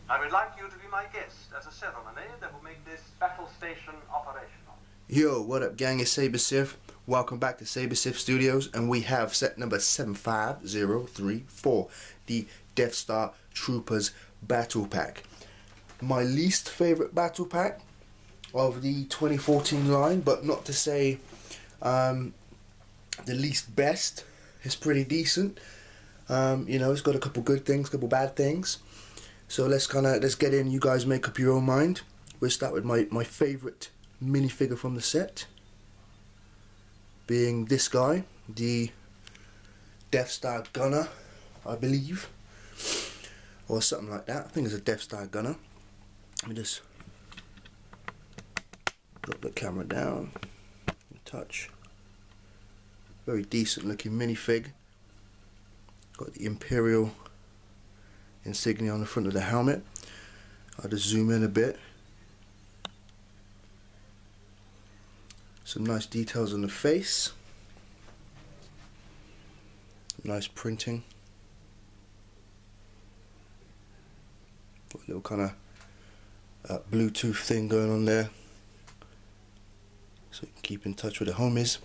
I would like you to be my guest as a ceremony that will make this battle station operational. Yo, what up gang, it's Saber Sith. Welcome back to Saber Sith Studios, and we have set number 75034, the Death Star Troopers Battle Pack. My least favourite battle pack of the 2014 line, but not to say the least best. It's pretty decent. You know, it's got a couple good things, couple bad things. So let's get in. You guys make up your own mind. We'll start with my favourite minifigure from the set, being this guy, the Death Star Gunner, I believe, or something like that. I think it's a Death Star Gunner. Let me just drop the camera down and touch. Very decent looking minifig. Got the Imperial insignia on the front of the helmet. I'll just zoom in a bit. Some nice details on the face. Nice printing. Got a little kind of Bluetooth thing going on there, so you can keep in touch with the homies.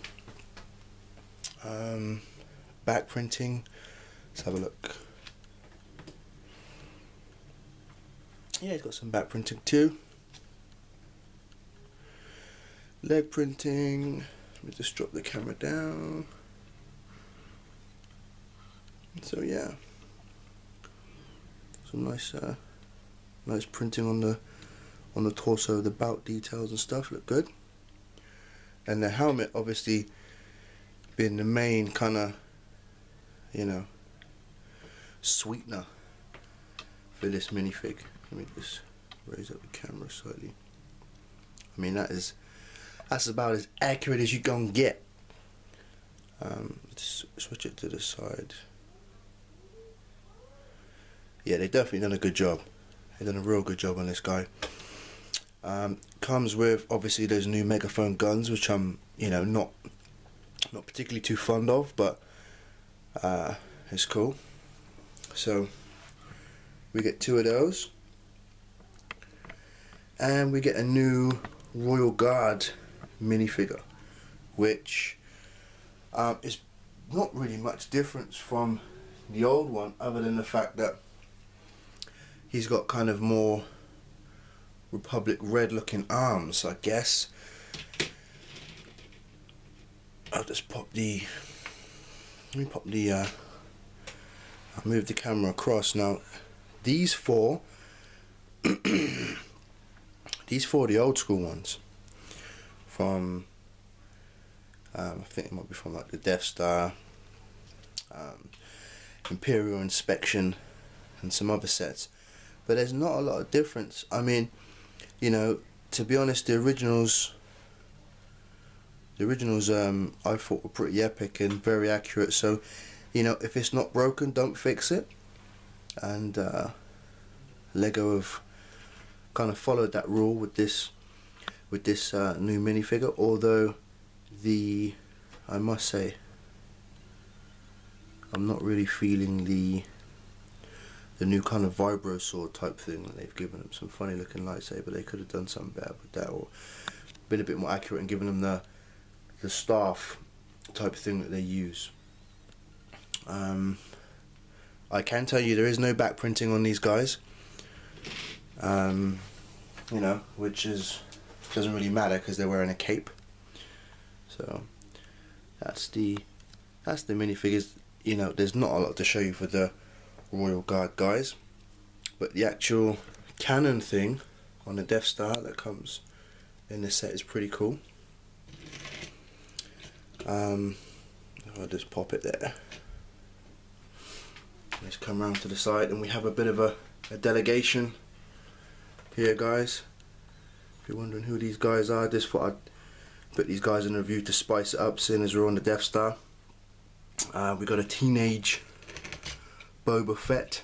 Back printing. Let's have a look. Yeah, it's got some back printing too. Leg printing. Let me just drop the camera down. So yeah, some nice nice printing on the torso. The bout details and stuff look good. And the helmet, obviously being the main kind of, you know, sweetener for this minifig. Let me just raise up the camera slightly. I mean, that's about as accurate as you gonna get. Let's switch it to the side. Yeah, they definitely done a good job. They've done a real good job on this guy. Comes with obviously those new megaphone guns, which I'm, you know, not particularly too fond of, but it's cool. So we get 2 of those, and we get a new Royal Guard minifigure, which is not really much difference from the old one, other than the fact that he's got kind of more Republic red looking arms, I guess. I'll just pop the, I'll move the camera across now. These four these four are the old school ones from I think it might be from like the Death Star, Imperial Inspection, and some other sets. But there's not a lot of difference. I mean, you know, to be honest, the originals I thought were pretty epic and very accurate. So, you know, if it's not broken, don't fix it. And Lego have kind of followed that rule with this new minifigure. Although I must say, I'm not really feeling the new kind of vibro sword type thing that they've given them. Some funny looking lightsaber. They could have done something better with that, or been a bit more accurate and given them the staff type thing that they use. I can tell you there is no back printing on these guys. You know, which doesn't really matter because they're wearing a cape. So that's the minifigures. You know, there's not a lot to show you for the Royal Guard guys, but the actual cannon thing on the Death Star that comes in this set is pretty cool. I'll just pop it there. Let's come around to the side, and we have a bit of a delegation here, guys. If you're wondering who these guys are, just thought I'd put these guys in review to spice it up, seeing as we're on the Death Star. We got a teenage Boba Fett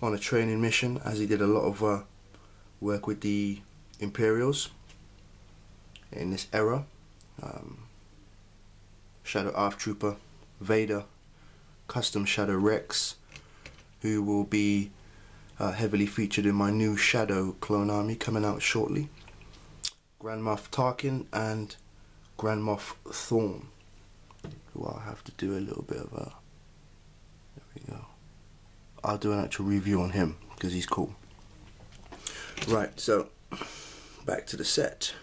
on a training mission, as he did a lot of work with the Imperials in this era. Shadow ARF Trooper, Vader, Custom Shadow Rex, who will be heavily featured in my new Shadow clone army coming out shortly. Grand Moff Tarkin and Grand Moff Thorn, who I'll have to do a little bit of a, there we go, I'll do an actual review on him because he's cool. Right, so back to the set.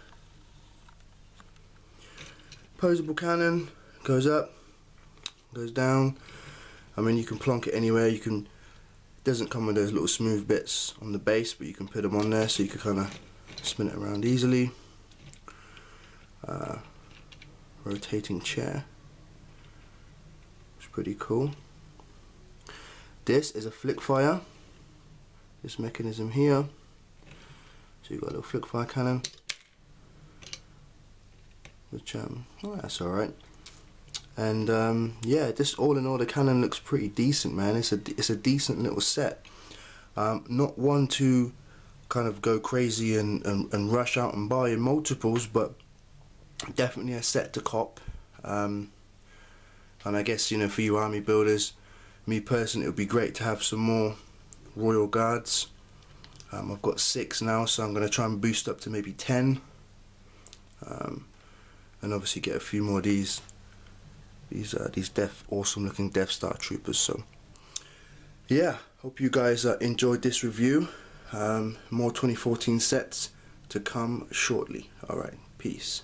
Posable cannon goes up, goes down. I mean, you can plonk it anywhere. You can, it doesn't come with those little smooth bits on the base, but you can put them on there so you can kind of spin it around easily. Rotating chair, it's pretty cool. This is a flick fire, this mechanism here, so you've got a little flick fire cannon, which oh, that's alright. And yeah, this all in all, the cannon looks pretty decent, man. It's a decent little set. Not one to kind of go crazy and rush out and buy in multiples, but definitely a set to cop. And I guess, you know, for you army builders, me personally, it would be great to have some more Royal Guards. I've got 6 now, so I'm going to try and boost up to maybe 10, and obviously get a few more of these awesome looking Death Star troopers. So yeah, hope you guys enjoyed this review. More 2014 sets to come shortly. Alright, peace.